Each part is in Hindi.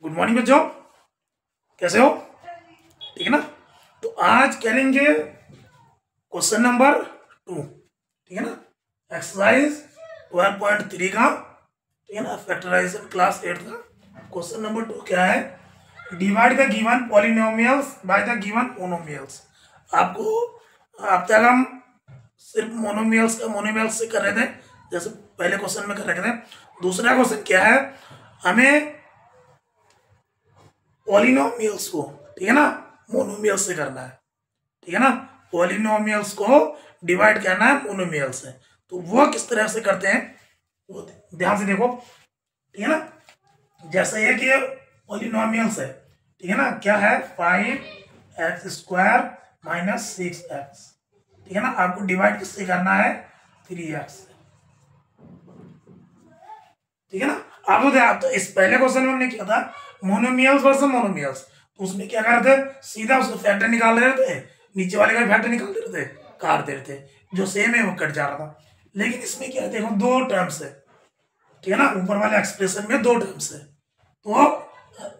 गुड मॉर्निंग बच्चों, कैसे हो? ठीक है ना। तो आज करेंगे क्वेश्चन नंबर 2। ठीक है ना, एक्सरसाइज 12.3 का, ठीक है ना, फैक्टराइजेशन क्लास 8 का क्वेश्चन नंबर 2 क्या है? Divide the given polynomials by the given monomials. आपको अब तक हम सिर्फ मोनोमियल्स से कर रहे थे, जैसे पहले क्वेश्चन में कर रहे थे। दूसरा क्वेश्चन क्या है, हमें पॉलिनोमियल्स को, ठीक है ना, मोनोमियल्स से करना है। ठीक है ना, पॉलिनोमियल्स को डिवाइड करना है मोनोमियल्स से। तो वो किस तरह से करते हैं वो ध्यान से देखो। ठीक है ना, जैसे ये कि पॉलिनोमियल्स है, ठीक है ना, क्या है 5x² - 6x। ठीक है ना, आपको डिवाइड किससे करना है 3x। ठीक है ना। आप तो इस पहले क्वेश्चन में हमने किया था मोनोमियल्स वर्सेस मोनोमियल्स, तो उसमें क्या कर रहे थे, सीधा उसका फैक्टर निकाल रहे थे, नीचे वाले का फैक्टर निकाल दे रहे थे, काट दे रहे थे, जो सेम है वो कट जा रहा था। लेकिन इसमें क्या है, देखो दो टर्म्स है, ठीक है ना, ऊपर वाले एक्सप्रेशन में दो टर्म्स है, तो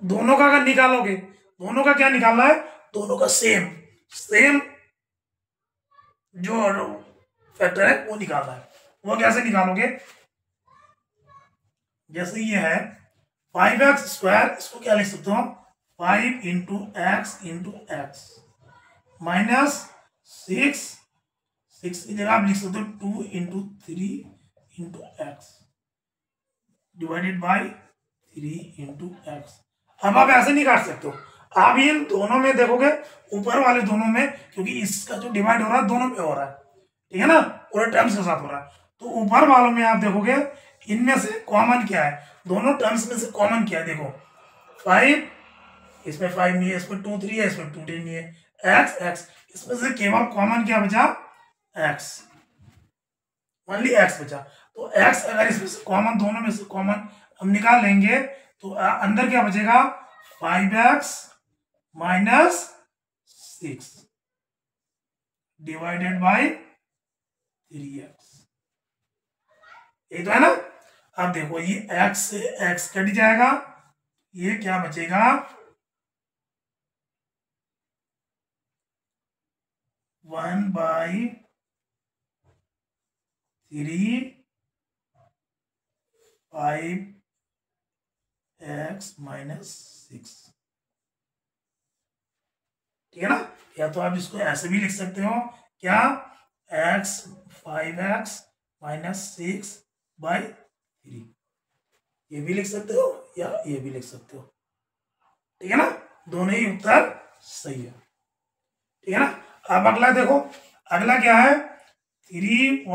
दोनों का अगर निकालोगे, दोनों का क्या निकालना है, दोनों का सेम जो फैक्टर है वो निकालना है। वो कैसे निकालोगे, जैसे ये है 5x², इसको क्या लिख सकते हो 5 × x × x माइनस 6 की जगह आप लिख सकते हो 2 × 3 × x डिवाइडेड बाय 3 × x। अब आप ऐसे नहीं काट सकते हो, आप इन दोनों में देखोगे, ऊपर वाले दोनों में, क्योंकि इसका जो डिवाइड हो रहा है दोनों में हो रहा है, ठीक है ना, पूरे टर्म्स के साथ हो रहा है। तो ऊपर वालों में आप देखोगे इनमें से कॉमन क्या है, दोनों टर्म्स में से कॉमन क्या है, देखो 5, इसमें 5 नहीं है, इसमें 2 3 है, इसमें 2 3 नहीं है, x इसमें से केवल कॉमन क्या बचा, x, ओनली x बचा। तो x अगर इसमें से कॉमन, दोनों में से कॉमन हम निकाल लेंगे, तो अंदर क्या बचेगा 5x - 6 डिवाइडेड बाय 3x। ये तो है ना। अब देखो ये x से x कट जाएगा, ये क्या बचेगा 1/3 5x - 6। ठीक है ना। या तो आप इसको ऐसे भी लिख सकते हो, क्या 5x - 6/3, ये भी लिख सकते हो या ये भी लिख सकते हो। ठीक है ना, दोनों ही उत्तर सही है। ठीक है ना। अब अगला देखो, अगला क्या है 3y⁸ -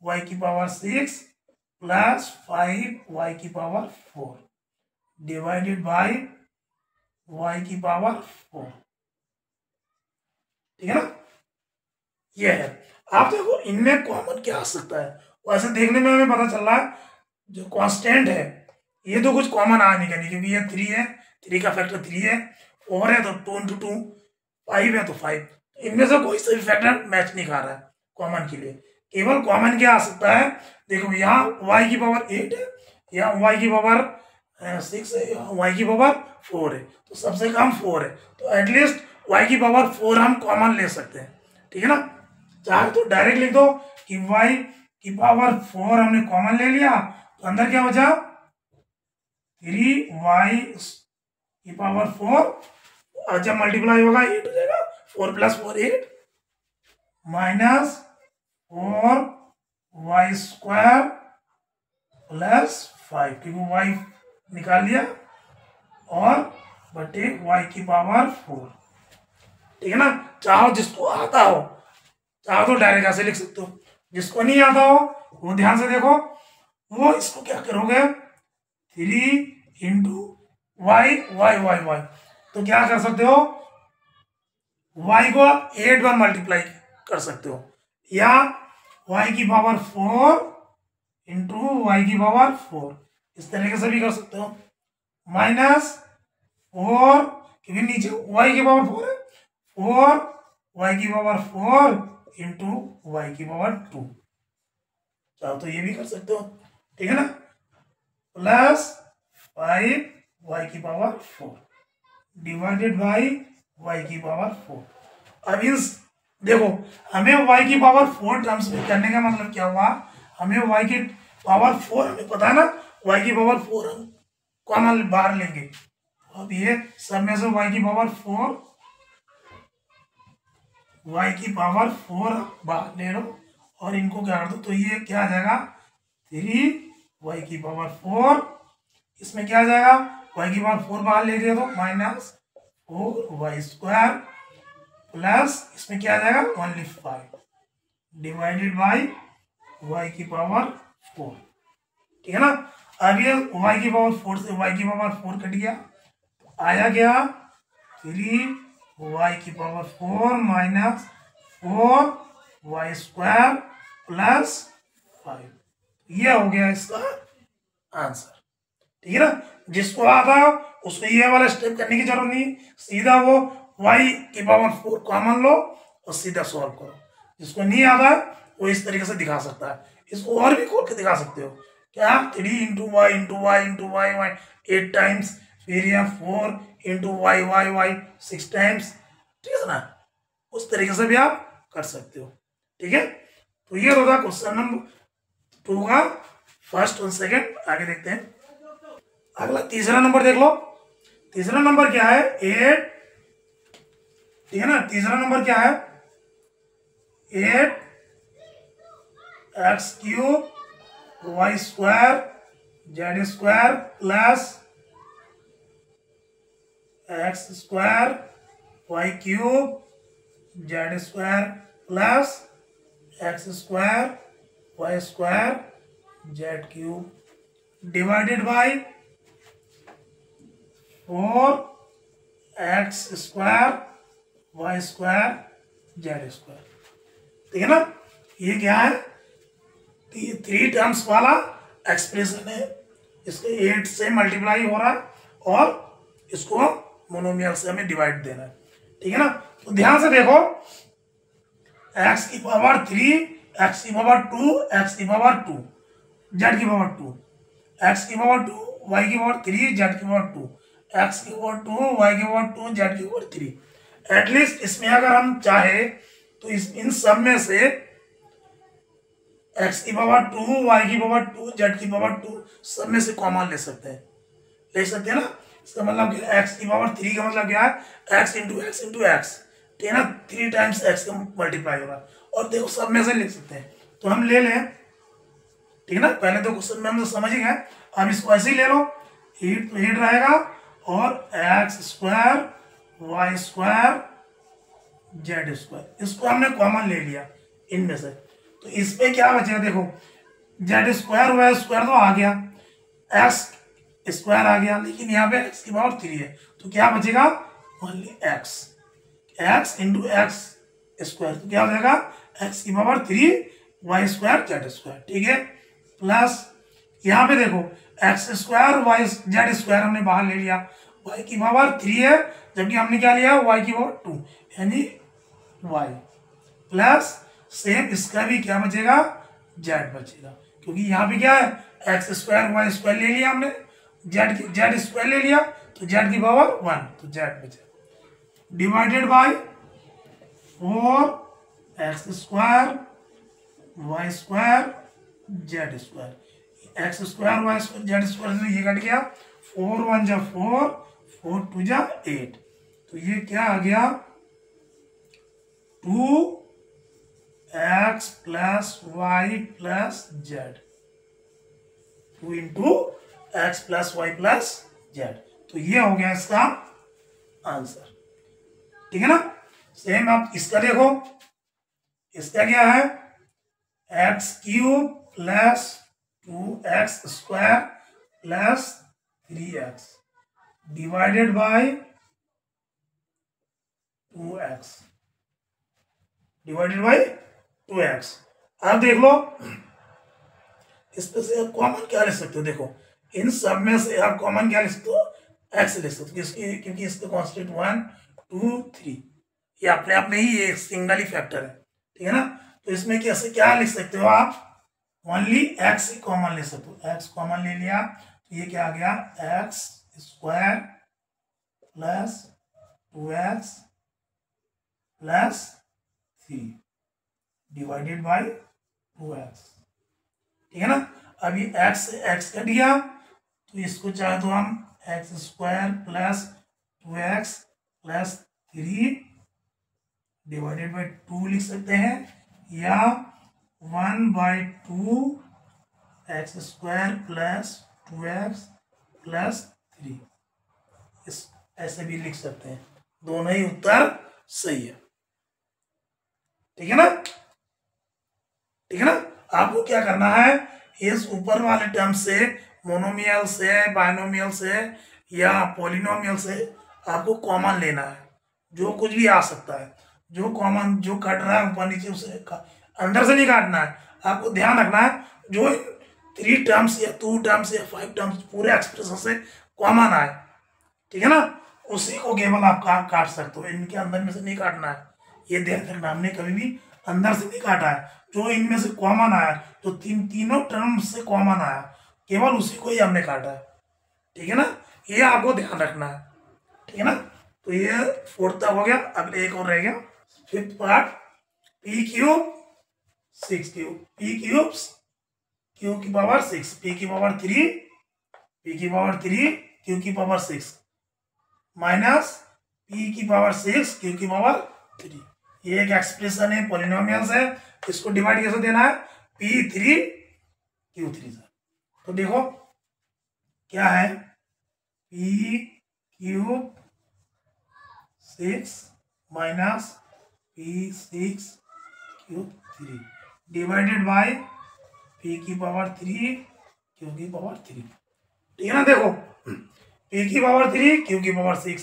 4y⁴ plus 5y⁴ divided by y⁴। ठीक है ना, ये है। आप देखो इनमें कॉमन क्या आ सकता है, वैसे देखने में हमें पता चल रहा है जो कांस्टेंट है ये तो कुछ कॉमन आ नहीं करनी, क्योंकि ये 3 है, 3 का फैक्टर 3 है, 4 है तो 2 × 2, 5 है तो 5। इनमें से कोई सा भी फैक्टर मैच नहीं खा रहा है कॉमन के लिए। केवल कॉमन क्या आ सकता है, देखो यहाँ y⁸ है, यहाँ y⁸ 6 है, यहाँ y⁴ है, तो सबसे कम 4 है, तो एटलीस्ट y⁴ हम कॉमन ले सकते हैं। ठीक है ना, चाहे तो डायरेक्ट लिख दो कि y⁴ हमने कॉमन ले लिया, तो अंदर क्या बचा 3y⁴, जब मल्टीप्लाई होगा 8 हो जाएगा, 4 + 4 8 माइनस 4y² प्लस 5, क्योंकि y निकाल लिया, और बटे y⁴। ठीक है ना। चाहो जिसको आता हो, चाहो तो डायरेक्ट ऐसे लिख सकते हो, जिसको नहीं आता हो वो ध्यान से देखो, वो इसको क्या करोगे 3 × y, तो क्या कर सकते हो, y को आप 8 बार मल्टीप्लाई कर सकते हो, या y⁴ × y⁴, इस तरीके से भी कर सकते हो, माइनस 4, क्योंकि नीचे y⁴ है, 4y⁴ × y⁴ 2, चाहो तो ये भी कर सकते हो। ठीक है ना, plus 5y4 divided by y4। अब इस देखो हमें y4 टर्म्स में करने का मतलब क्या हुआ, हमें y4 हमें पता है ना, y4 हम कॉमन बाहर लेंगे। अब ये सब में से y4 बाहर ले लो और इनको क्या कर दो, तो ये क्या आ जाएगा 3y4, इसमें क्या आ जाएगा y4 बाहर ले लिया तो -4y² प्लस इसमें क्या आ जाएगा ओनली 5 डिवाइडेड बाई y4। ठीक है ना। अब ये y4 से y4 कट गया, आया क्या 3y4 माइनस 4y² प्लस 5। ये हो गया इसका आंसर। ठीक है ना। जिसको आता उसको ये वाला स्टेप करने की जरूरत नहीं, सीधा वो y4 कॉमन लो और सीधा सॉल्व करो। जिसको नहीं आता वो इस तरीके से दिखा सकता है। इसको और भी खोल के दिखा सकते हो, क्या 3 इंटू वाई 8 टाइम्स, फिर यहाँ 4 इंटू वाई 6 टाइम्स। ठीक है ना, उस तरीके से भी आप कर सकते हो। ठीक है, तो ये होगा क्वेश्चन नंबर 2 का फर्स्ट और सेकंड। आगे देखते हैं अगला तीसरा नंबर देख लो। तीसरा नंबर क्या है 8। ठीक है ना, तीसरा नंबर क्या है 8x³ y² z² plus x² y³ z² plus x² y² z³ divided by 4x² y² z²। ठीक है ना, ये क्या है, 3 टर्म्स वाला एक्सप्रेशन है। इसके 8 से मल्टीप्लाई हो रहा है और इसको मोनोमियल से हमें डिवाइड देना है। ठीक है ना, तो ध्यान से देखो x⁵, x⁵2, x⁵2, z⁵2, x⁵2, y⁵3, z⁵2, x⁵2, y⁵2, z⁵3। At least इसमें अगर हम चाहे तो इन सब में से x⁵2, y⁵2, z⁵2 सब में से कॉमन ले सकते हैं, ना। इसका मतलब x⁵3 का मतलब क्या है, x into x into x. ठीक है ना, 3 टाइम्स x का मल्टीप्लाई होगा और देखो सब में से ले सकते हैं, तो हम ले लें। ठीक है ना, पहले तो क्वेश्चन में हम तो समझ ही गए, हम इसको ऐसे ही ले लो, 8 तो 8 रहेगा और x² y² z², इसको हमने कॉमन ले लिया इनमें से। तो इसमें क्या बचेगा, देखो z² y² तो आ गया, x² आ गया, लेकिन यहाँ पे x⁵3 है, तो क्या बचेगा ओनली x इंटू x², तो क्या हो जाएगा x⁵3 y² z²। ठीक है, प्लस यहाँ पे देखो x² y z² हमने बाहर ले लिया, y⁵3 है जबकि हमने क्या लिया y⁵2 यानी y, प्लस सेम इसका भी क्या बचेगा z बचेगा, क्योंकि यहाँ पे क्या है x² y² ले लिया हमने, z² ले लिया तो z⁵1 तो z बचेगा divided by 4x² y² z², x² y² z² ये कट गया, 4 1 जा 4, 4 2 जा 8, तो ये क्या आ गया 2x plus y plus z, 2 into x plus y plus z। तो ये हो गया इसका आंसर। ठीक है ना, सेम आप इसका देखो, इसका क्या है x³ plus 2x² plus 3x divided by 2x divided by 2x। आप देख लो इसमें से आप कॉमन क्या ले सकते हो, देखो इन सब में से आप कॉमन क्या ले सकते हो, x ले सकते हो, क्योंकि इसका कांस्टेंट 1 2 3 ये अपने आप में ही एक सिंगल ही फैक्टर है। ठीक है ना, तो इसमें कैसे क्या लिख सकते हो आप, ओनली x ही कॉमन ले सकते हो, x कॉमन ले लिया तो ये क्या आ गया, x square plus 2x plus 3 divided by 2x। ठीक है ना। अब ये x से x कट गया, तो इसको चाहे तो हम x square plus 2x plus 3 divided by 2 लिख सकते हैं, या 1/2 x square plus 2x plus 3 इस ऐसे भी लिख सकते हैं। दोनों ही उत्तर सही है। ठीक है ना, ठीक है ना। आपको क्या करना है, इस ऊपर वाले टर्म से, मोनोमियल से, बाइनोमियल से या पॉलिनोमियल से आपको कॉमन लेना है। जो कुछ भी आ सकता है, जो कॉमन जो कट रहा है ऊपर नीचे उसे अंदर से नहीं काटना है। आपको ध्यान रखना है जो 3 टर्म्स या 2 टर्म्स या 5 टर्म्स पूरे एक्सप्रेशन से कॉमन आए, ठीक है ना, उसी को केवल आप काट सकते हो। इनके अंदर में से नहीं काटना है, ये ध्यान रखना। हमने कभी भी अंदर से नहीं काटा है। जो इनमें से कॉमन आया, जो तीनों टर्म्स से कॉमन आया, केवल उसी को ही हमने काटा है। ठीक है ना, ये आपको ध्यान रखना है। ठीक है ना। तो ये 4th तक हो गया। अब एक और रह गया 5th part, p cube 6 cube, p cube q की पावर 6, p की पावर 3, p की पावर 3 q की पावर 6 माइनस p की पावर 6 q की पावर 3। ये एक एक्सप्रेशन है, पॉलिनोमियल्स है। इसको डिवाइड कैसे देना है, p3 q3 से। तो देखो क्या है, p cube 6 minus p6 cube 3 divided by p की पावर 3 q की पावर 3। ठीक है ना। देखो p की पावर 3 q की पावर 6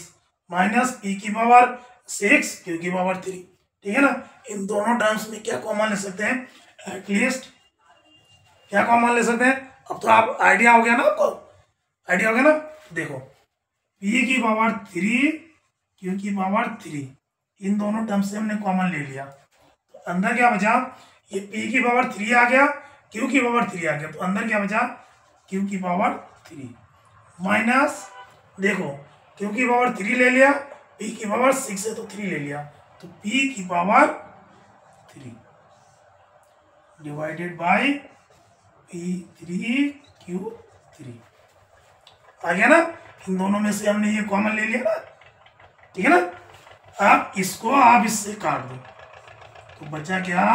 माइनस p की पावर 6 q की पावर 3। ठीक है ना। इन दोनों टर्म्स में क्या कॉमन ले सकते हैं, एटलीस्ट क्या कॉमन ले सकते हैं। अब तो आप आइडिया हो गया ना, आपको आइडिया हो गया ना। देखो p की पावर 3 q की पावर 3, इन दोनों टर्म से हमने कॉमन ले लिया। तो अंदर क्या बचा, ये p की पावर 3 आ गया, q की पावर 3 आ गया। तो अंदर क्या बचा, q की पावर 3 माइनस, देखो q की पावर 3 ले लिया, p की पावर 6 है तो 3 ले लिया, तो p की power 3 divided by p3 q3 आ गया ना। इन दोनों में से हमने ये कॉमन ले लिया ना। ठीक है ना। अब इसको आप इससे काट दो, तो बचा क्या,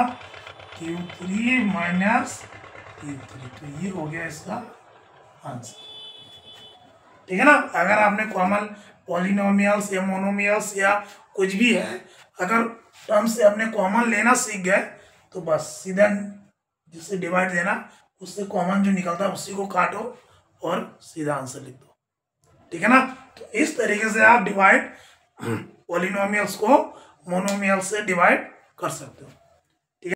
q3 माइनस q3। तो ये हो गया इसका आंसर। ठीक है ना। अगर आपने कॉमन पॉलिनोमियल्स या मोनोमियल्स या कुछ भी है, अगर टर्म से हमने कॉमन लेना सीख गए, तो बस सीधा जिससे डिवाइड देना, उससे कॉमन जो निकलता है उसी को काटो और सीधा आंसर लिख दो। ठीक है ना। तो इस तरीके से आप डिवाइड पॉलिनोमियल्स को मोनोमियल से डिवाइड कर सकते हो।